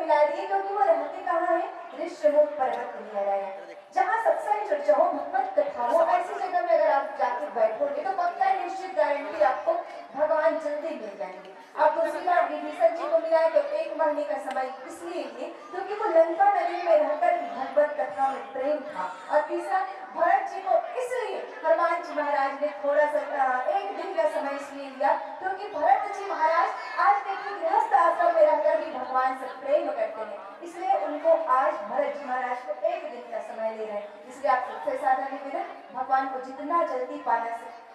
मिला दिए, क्योंकि वो रहते कहाँ है? ऋषिमुख पर्वत निहराया, जहाँ सत्संग चर्चा हो, भगवत कथा हो, ऐसी जगह में अगर आप जाके बैठोगे तो पक्का निश्चित गारंटी आपको भगवान जल्दी मिल जाएंगे। आप दूसरी बार विभीषण जी को मिलाए तो 1 महीने का समय इसलिए लिए क्योंकि वो लंका नगरी में रहकर भगवत कथा में प्रेम था, और तीसरा भरत जी को इसलिए हनुमान जी महाराज ने थोड़ा सा 1 दिन का समय इसलिए लिया क्योंकि भरत जी महाराज आज देखिए गृहस्थ आश्रम में रहकर भी भगवान से प्रेम करते हैं, इसलिए उनको आज भरत जी महाराज को 1 दिन का समय ले रहे हैं। इसलिए आप सबसे साधा निवेदन, भगवान को जितना जल्दी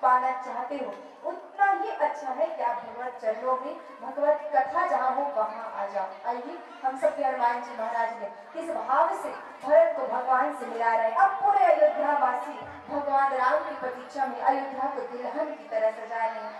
पाना चाहते हो उतना ही अच्छा है कि आप भगवत चरणों में भगवत कथा जहाँ हो वहाँ आ जाओ। आइए हम सब हनुमान जी महाराज ने किस भाव से भरत को भगवान से मिला रहे। अब पूरे अयोध्या वासी भगवान राम की प्रतीक्षा में अयोध्या को दुल्हन की तरह सजा रहे हैं।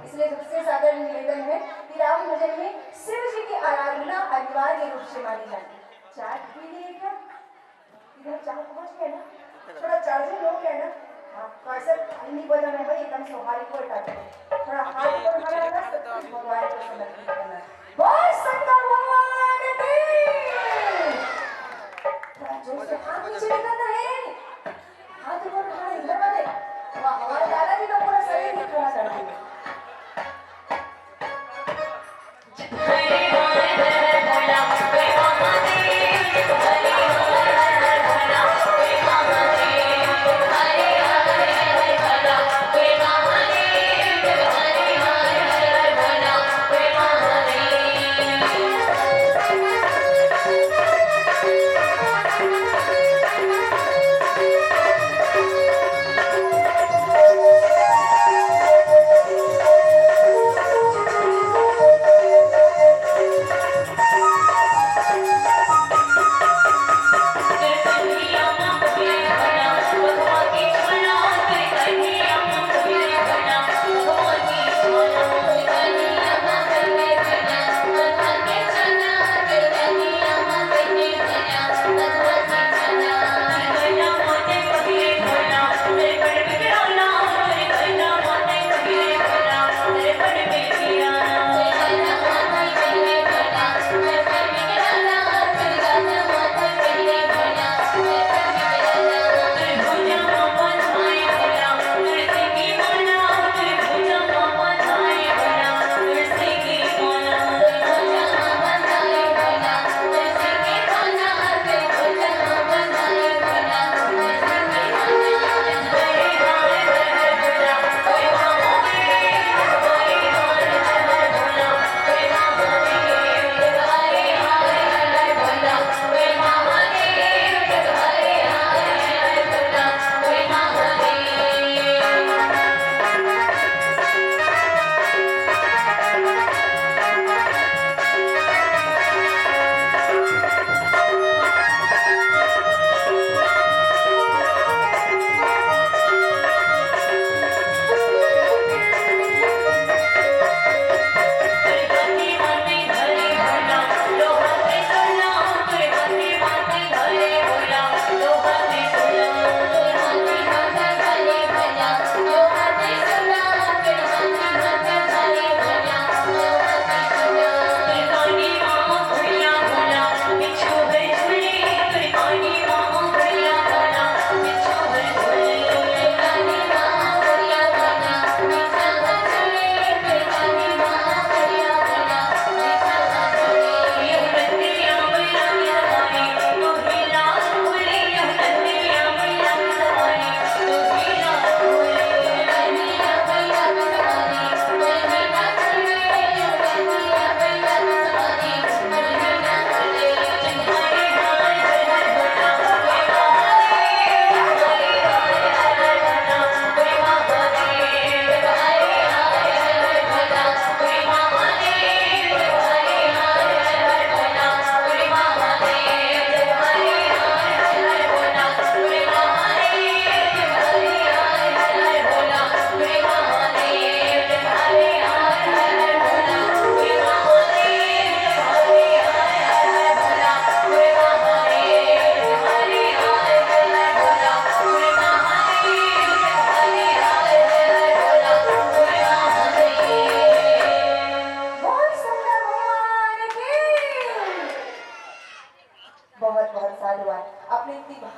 इसलिए सबसे ज्यादा निवेदन है कि राम भजन में शिव जी की आराधना अनिवार्य रूप से मानी जाती है। चाट पी लिए क्या? इधर चाट पहुंच गए ना? थोड़ा चार्जिंग हो गया ना? हाँ, तो ऐसे नहीं बजाना है भाई, एकदम स्वाभाविक को हटा दो। थोड़ा हाथ को उठाना है, सब कुछ भगवान को समर्पित करना है। बोल शंकर भगवान की! थोड़ा जोर से हाथ नीचे लगाना है। हाथ ऊपर उठाना है, इधर वाले। हमारे दादाजी का पूरा शरीर ही खड़ा कर दिया।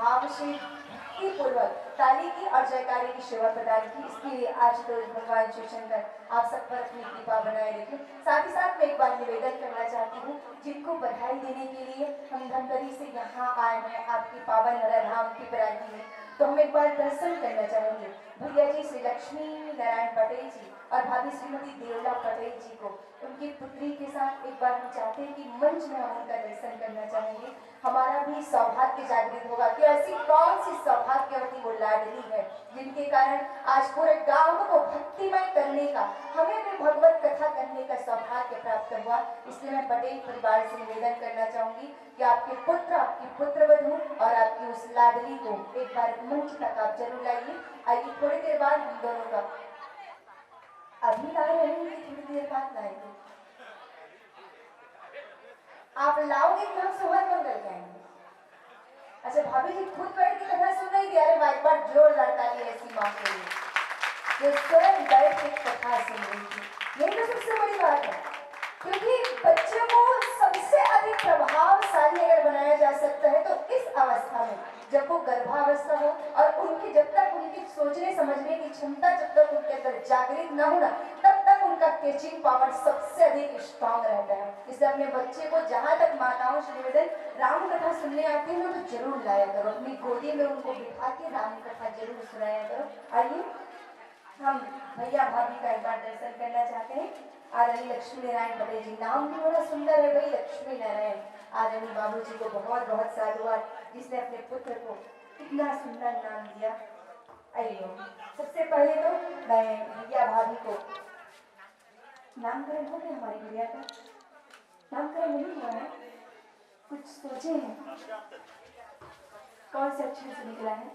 भाव से भक्ति पूर्वक ताली की और जयकारे की सेवा प्रदान की। इसके लिए आज तो भगवान शिव शंकर आप सब पर अपनी कृपा बनाए रखें। साथ ही साथ मैं एक बार निवेदन करना चाहती हूँ, जिनको बधाई देने के लिए हम धमतरी से यहाँ आए हैं आपकी पावन धाम की प्रांगण में, तो हम एक बार दर्शन करना चाहेंगे भैया जी श्री लक्ष्मी नारायण पटेल जी और भाभी श्रीमती देवला पटेल जी को, उनकी पुत्री के साथ एक बार हम चाहते हैं कि मंच में हम उनका दर्शन करना चाहेंगे। हमारा भी सौभाग्य जागृत होगा कि ऐसी कौन सी सौभाग्यवती वो लाडली है जिनके कारण आज पूरे गांव को भक्तिमय करने का, हमें भी भगवत कथा करने का सौभाग्य प्राप्त हुआ। इसलिए मैं पटेल परिवार से निवेदन करना चाहूंगी कि आपके पुत्र, आपकी पुत्रवधू और आपकी उस लाडली को एक बार मंच तक आप जरूर लाइए। आइए थोड़ी देर बाद हम दोनों का अभी ला रहे हैं, थोड़ी देर बाद लाएंगे। आप लाओगे कि हम सुबह मंगल कहेंगे? अच्छा भाभी जी खुद बैठ के कथा सुन रही थी, अरे भाई एक बार जोरदार ताली ऐसी मां के लिए जो स्वयं बैठ के कथा सुन रही थी। यही तो सबसे बड़ी बात है, क्योंकि बच्चों को सबसे अधिक प्रभावशाली अगर बनाया जा सकता है तो इस अवस्था में, जब वो गर्भावस्था हो और उनकी जब तक उनकी सोचने समझने की क्षमता जब तक उनके अंदर जागृत न होना, तब तक उनका कैचिंग पावर सबसे अधिक स्ट्रांग रहता है। इसलिए अपने बच्चे को जहाँ तक माताओं से निवेदन, राम कथा सुनने आते हैं तो जरूर लाया करो, अपनी गोदी में उनको बिठा के राम कथा जरूर सुनाया करो। आइए हम भैया भाभी का एक बार दर्शन करना चाहते हैं। आदरणीय लक्ष्मी नारायण पटेल जी, नाम भी बड़ा सुंदर है भाई, लक्ष्मी नारायण। आदरणीय बाबू जी को बहुत बहुत साधुवाद, जिसने अपने पुत्र को इतना सुंदर नाम दिया। आइए सबसे पहले तो मैं भैया भाभी को, नामकरण हो गया हमारी गुड़िया का? नामकरण नहीं हुआ है, कुछ सोचे हैं कौन से अक्षर से निकला है?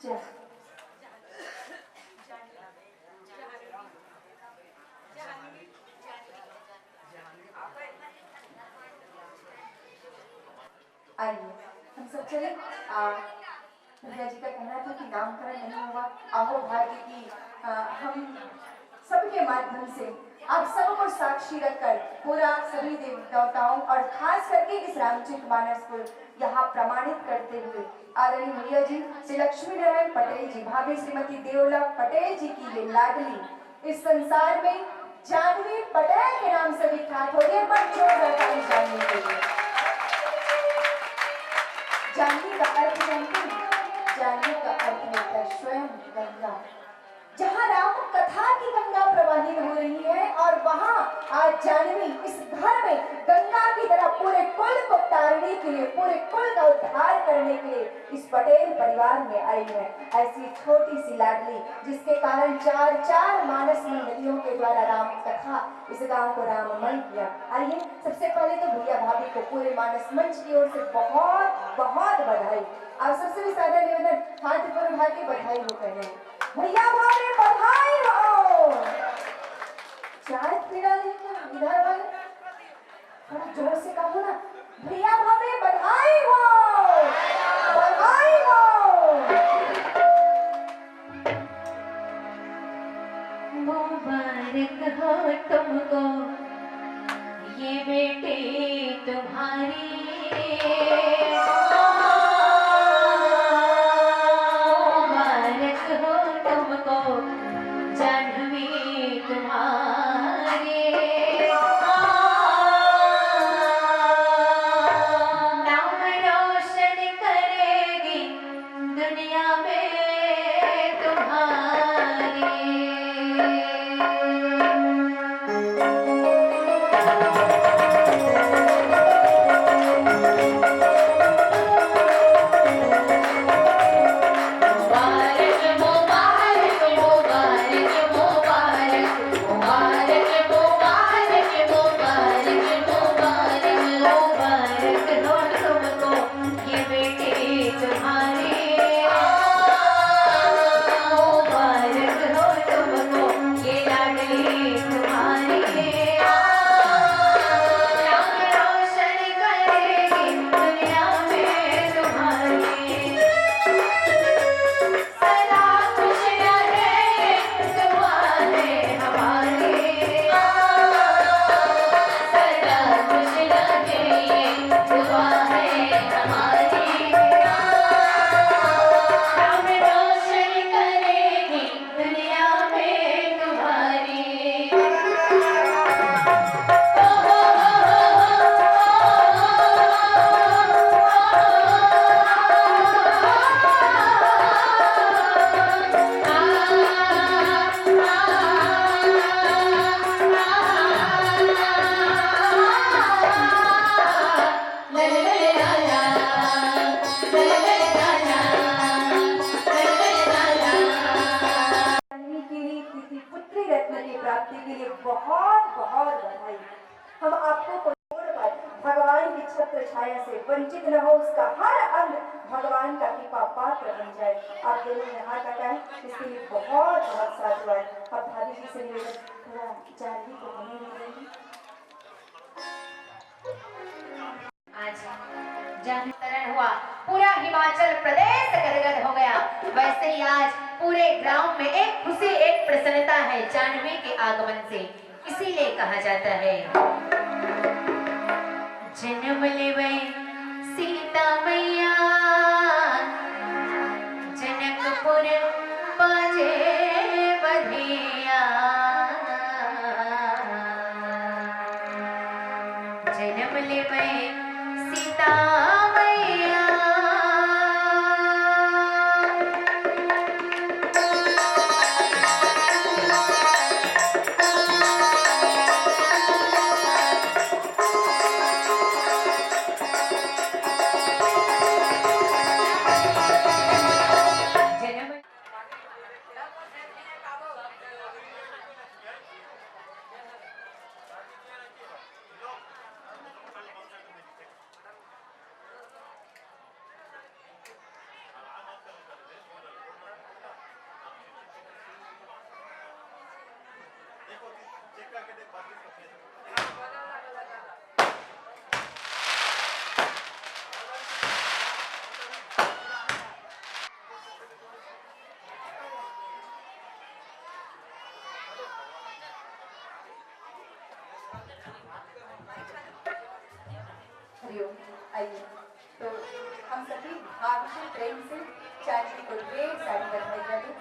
जय। आइए हम सब चले। भैया जी का कहना था कि नामकरण नहीं हुआ, आहो भाग्य की हम सबके माध्यम से आप सबको साक्षी रखकर पूरा सभी देवताओं और खास करके इस रामचरित मानस को यहाँ प्रमाणित करते हुए आदरणीय भैया जी श्री लक्ष्मी नारायण पटेल जी, भाभी श्रीमती देवला पटेल जी की ये लाडली इस संसार में जानवी पटेल के नाम से विख्यात हो गई। पर जोरदार जानवी के लिए, जानवी का अर्थ जानते हैं? जानवी का अर्थ होता है स्वयं गंगा। जहाँ राम कथा की गंगा प्रवाहित हो रही है और वहाँ आज जानवी इस घर में गंगा की तरह पूरे कुल को तारने के लिए, पूरे कुल का उद्धार करने के लिए इस पटेल परिवार में आई है। ऐसी छोटी सी लाडली जिसके कारण चार चार मानस मंडलियों के द्वारा राम कथा इस गांव को राममय किया। आइए सबसे पहले तो भैया भाभी को पूरे मानस मंच की ओर से बहुत बहुत बधाई। आप सबसे भी सादा निवेदन, हाथ ऊपर उठा के बधाई हो कहें, भैया भाभी बधाई हो। चाय पीना लेके इधर वाले थोड़ा जोर से कहो ना, भैया भाभी बधाई हो, बधाई हो। मुबारक हो तुमको ये बेटे तुम्हारी, छत्र छाया से वंचित न हो, उसका हर अंग भगवान का कृपा पात्र बन जाए। आप दोनों ने हाथ लगाए, इसके लिए बहुत बहुत साधुवाद। अब भाभी जी से निवेदन, थोड़ा जानवी को हमें मिलेंगी। आज जनतरण हुआ, पूरा हिमाचल प्रदेश गदगद हो गया। वैसे ही आज पूरे ग्राम में एक खुशी, एक प्रसन्नता है जानवी के आगमन से। इसीलिए कहा जाता है, जन्म लेवे सीता मैया जनकपुर बाजे बधिया। जन्म लेवे सीता मैया हरिओम। आइए, तो हम सभी भाव से प्रेम से जानवी को ढेर सारी बधाई दें।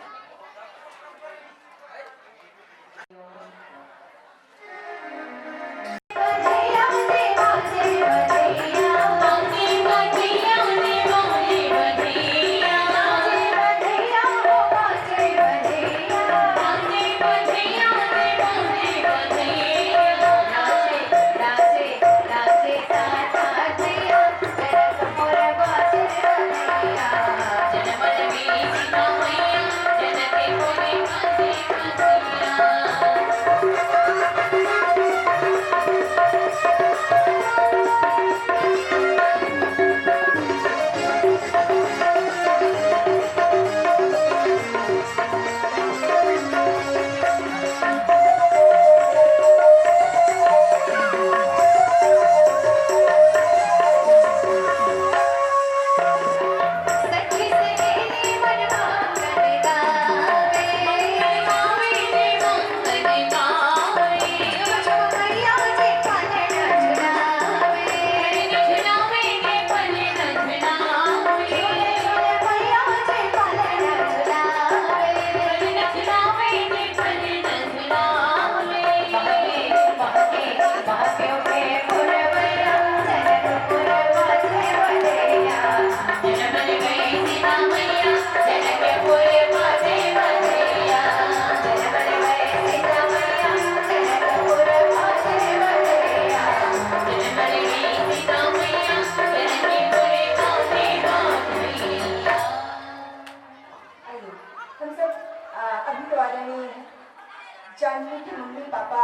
जानवी के मम्मी पापा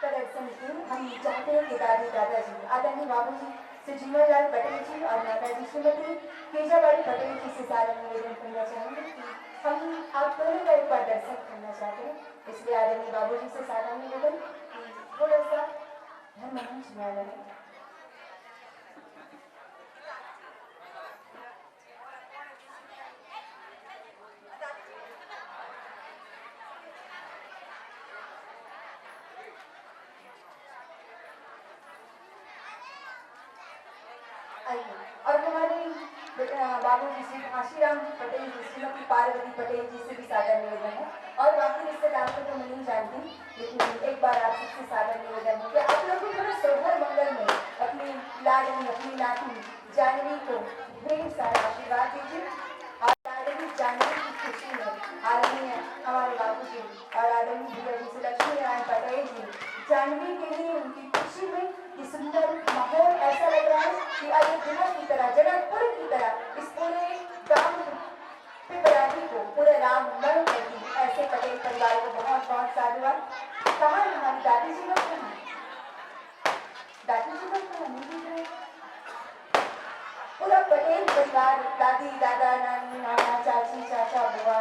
का दर्शन किए। हम चाहते हैं कि दादी दादाजी आदरणीय बाबूजी श्री जीवनलाल पटेल जी और माताजी श्रीमती केजाबाई पटेल जी से सारा निवेदन करना चाहेंगे कि हम आप दोनों का एक बार दर्शन करना चाहते हैं। इसलिए आदरणीय बाबूजी से सारा निवेदन कि थोड़ा सा धर्म मंच में आना है। और हमारे बाबू जी श्री काशीराम पटेल जी श्रीमती पार्वती पटेल जी से भी सादर निवेदन है। और बाकी रिश्तेदार को तो मैं नहीं जानती, लेकिन एक बार आप सबसे सादर निवेदन है कि आप लोग थोड़ा सोहर मंगल में अपनी लाडली अपनी नाती जानवी को ढेर सारा आशीर्वाद दीजिए। और लाडली जानवी की खुशी में आदरणीय हमारे बाबू जी और आदरणीय भैया जी से लक्ष्मी नारायण पटेल जी जानवी के लिए उनकी खुशी में ये सुंदर माहौल ऐसा लग रहा है कि अयोध्या की तरह जनकपुर की तरह इस पूरे गांव पे बराती को पूरे राममय करती। ऐसे पटेल परिवार को बहुत बहुत साधुवाद। कहाँ हमारी दादी जी लोग कहाँ? दादी जी लोग कहाँ नहीं दिख रहे? परिवार दादी दादा नानी नाना चाची चाचा बुआ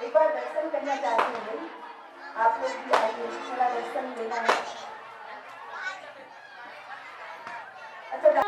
एक बार दर्शन करना चाहती हूँ। आप लोग भी आइए, थोड़ा दर्शन लेना है। अच्छा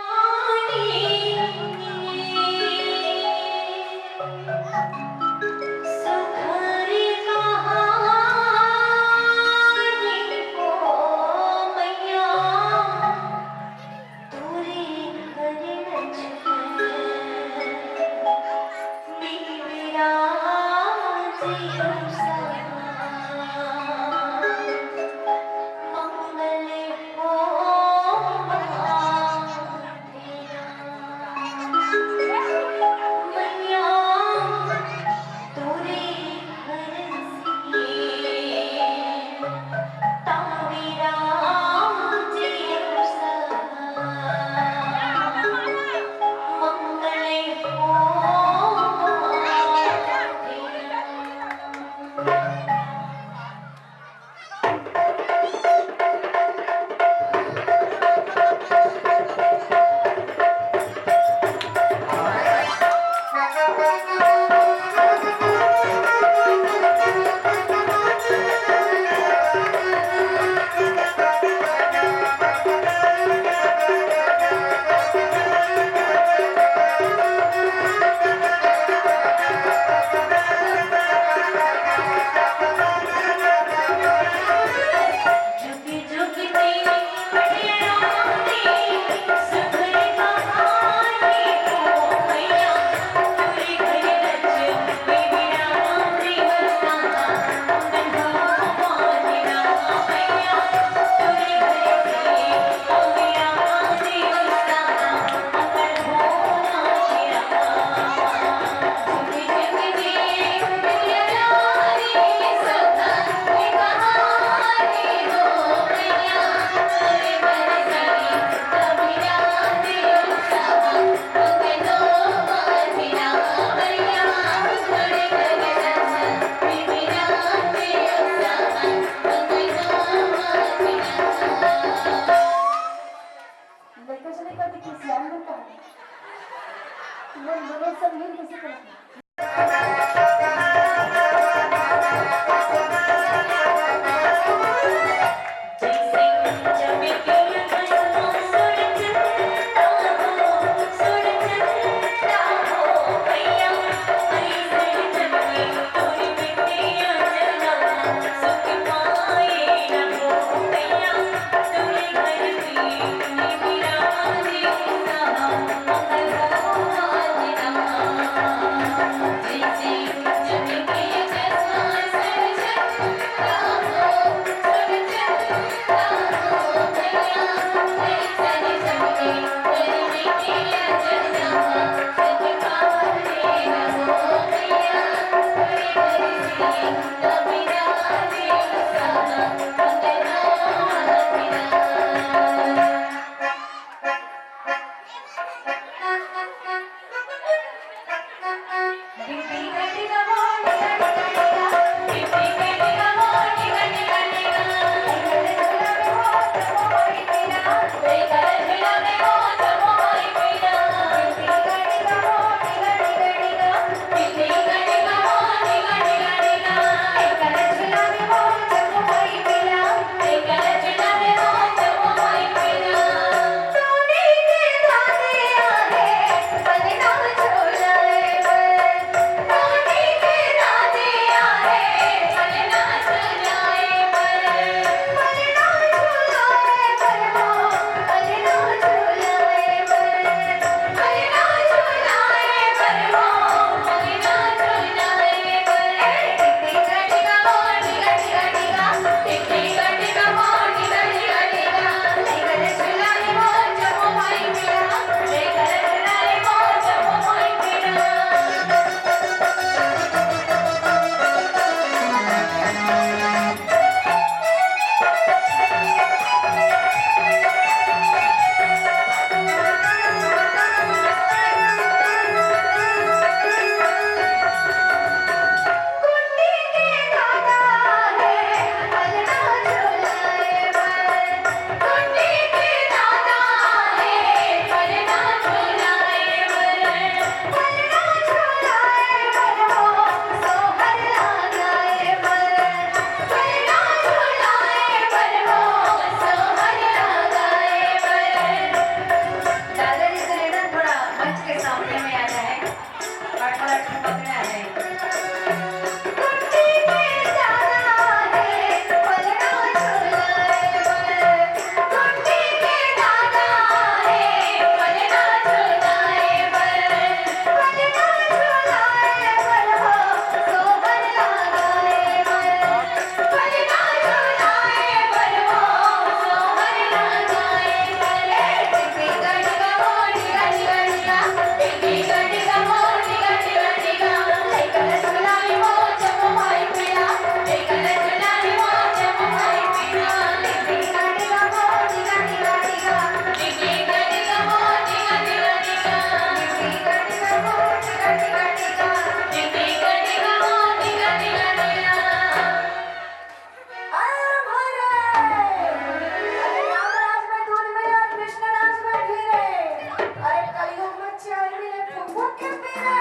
तालियों मचाए मिले फुफुक के पीरे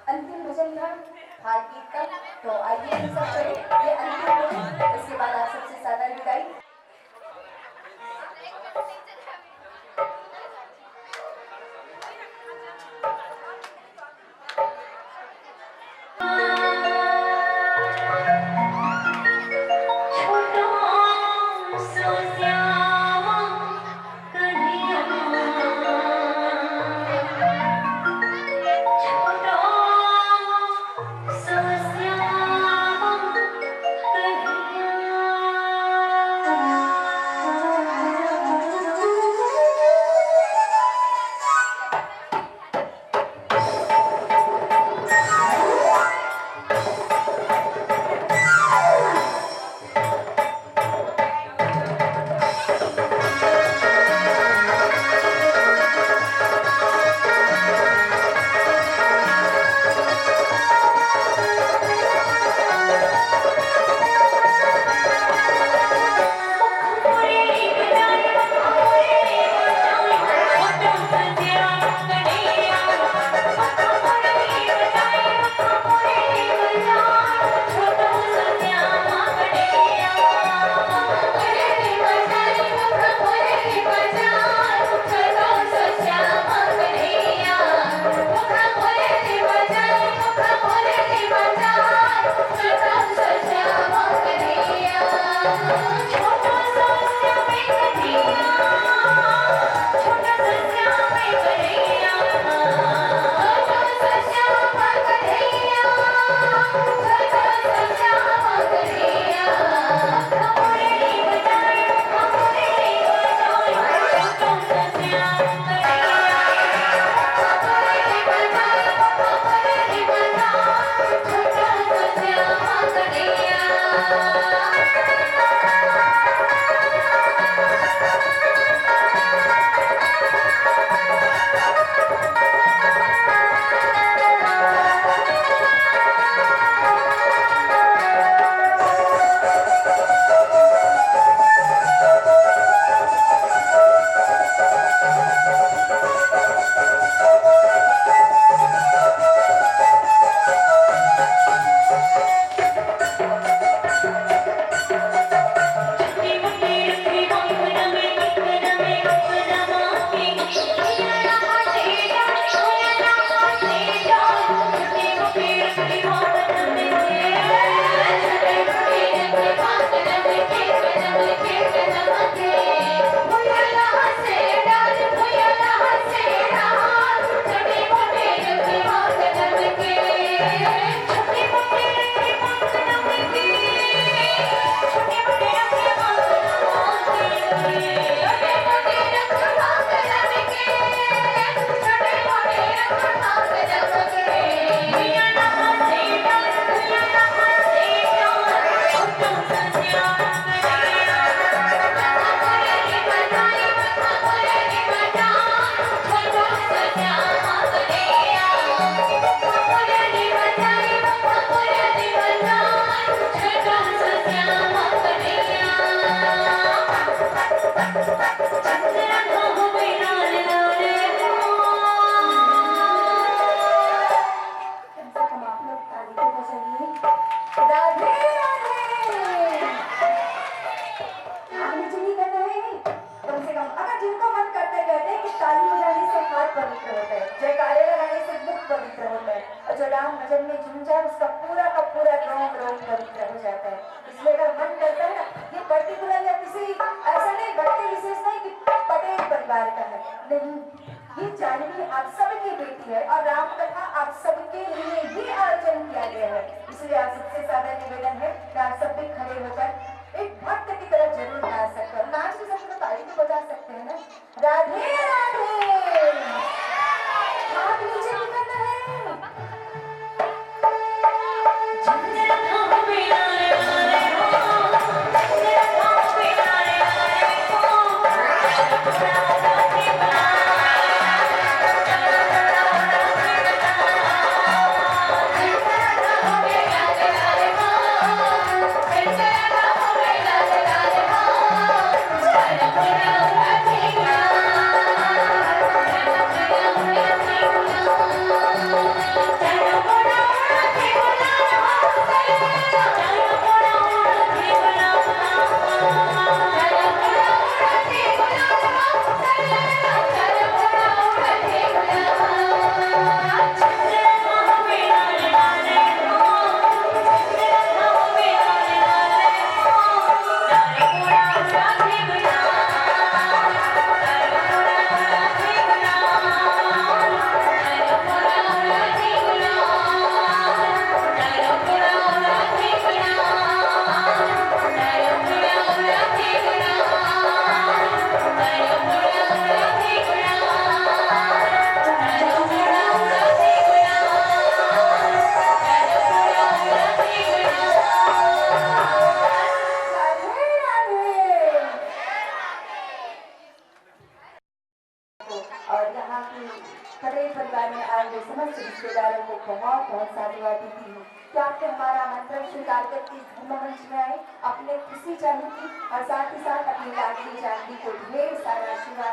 अंतिम भजन था हार गीत का। तो आइए हम सब चले ये अंतिम भजन, इसके बाद आप सबसे सादर विदाई। नहीं, ये जाने रानी आप सबकी बेटी है और राम कथा आप सबके लिए ही आयोजन किया गया है। इसलिए आप सबसे ज्यादा निवेदन है कि आप सब भी खड़े होकर एक भक्त की तरह जरूर नाच सकते हो। नाच भी सकते हो, ताली तो बजा सकते हैं ना। राधे राधे। हाथ नीचे नहीं करना है। और यहाँ की खड़े परिवार में आए हुए समस्त रिश्तेदारों को बहुत बहुत साधुवाद देती हूँ कि आपने हमारा आमंत्रण स्वीकार करके धर्म मंच में आए, अपने खुशी चाहूंगी और साथ ही साथ अपनी लाडली जानवी को ढेर सारा आशीर्वाद।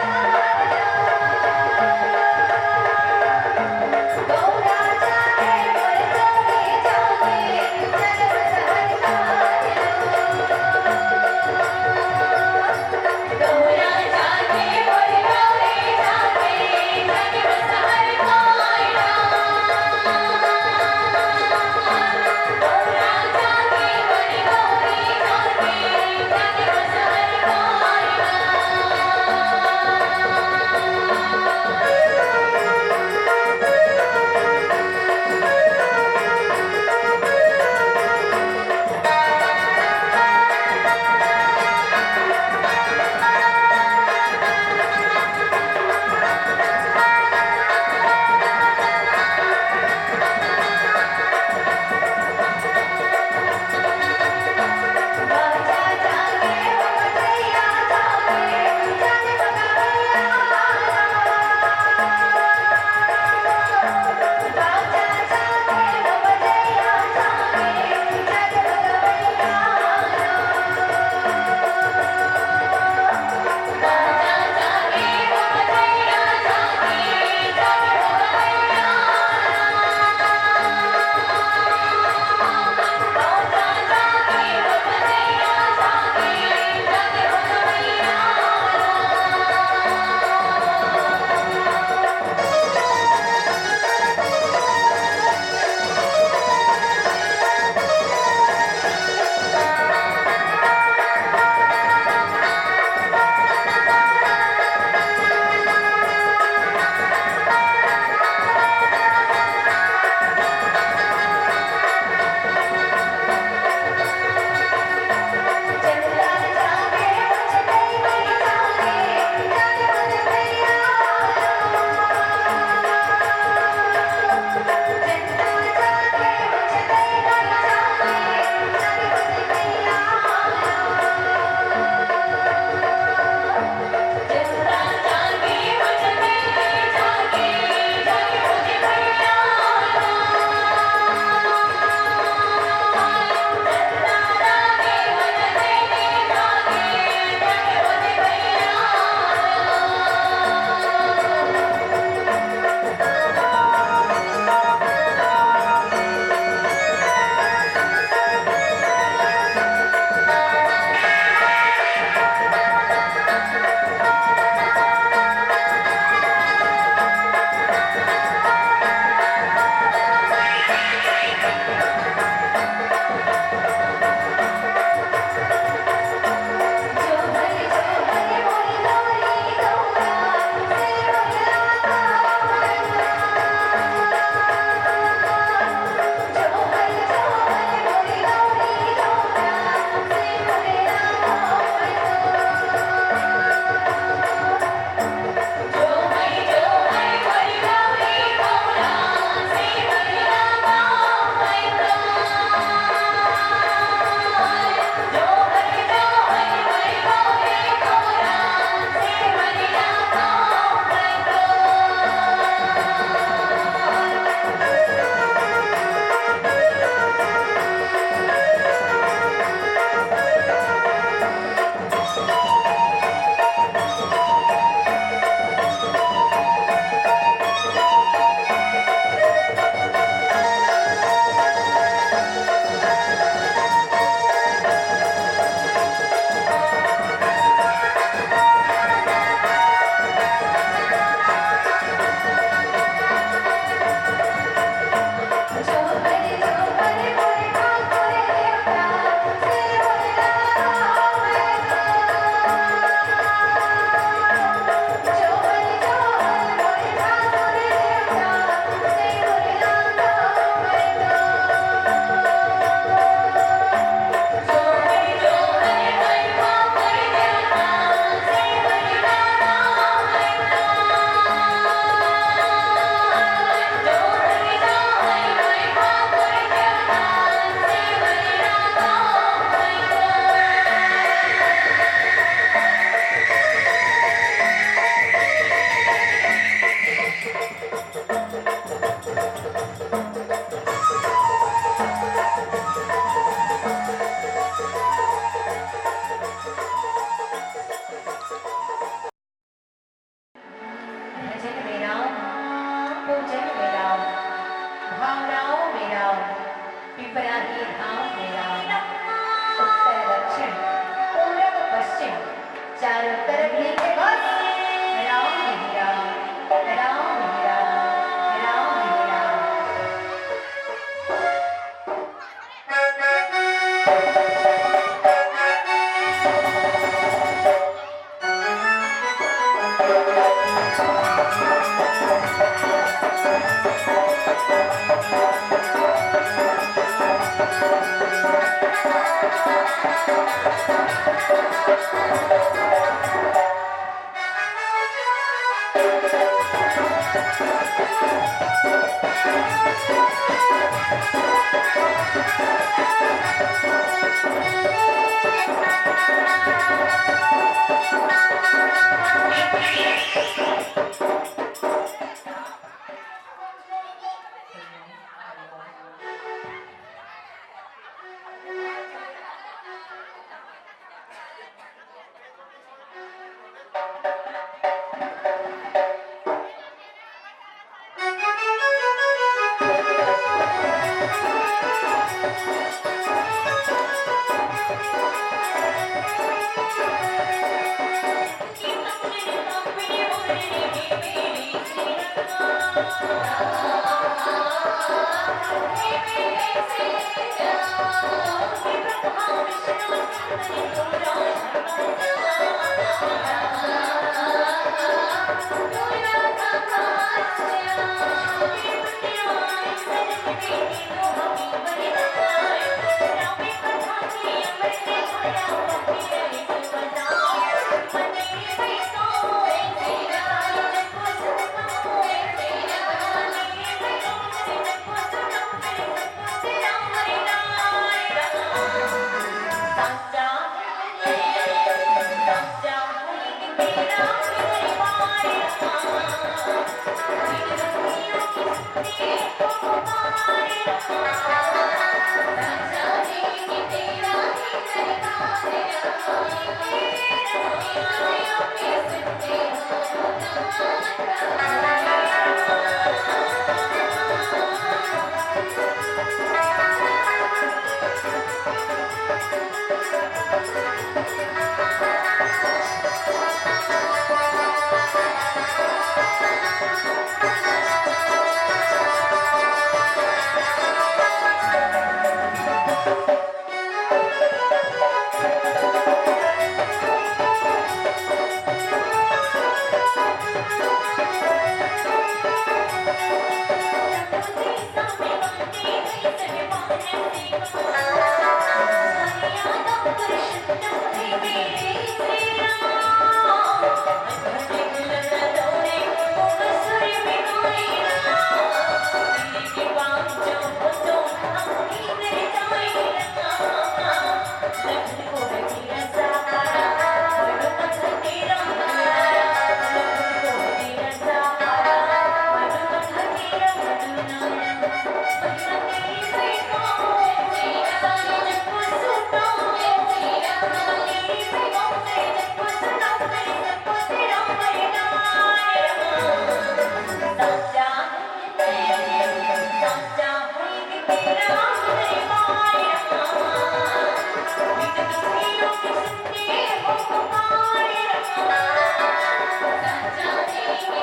त्रिपुरारी धाम मेरा उत्तर दक्षिण पूर्व पश्चिम चारों तरफ लेके बस राम ही राम राम ही राम राम ही राम।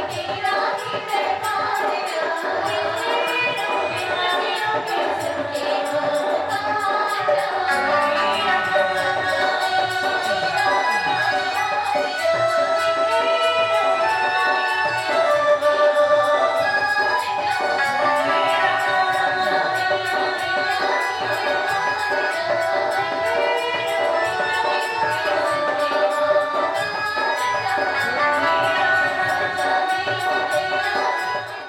तेरा ही दरबार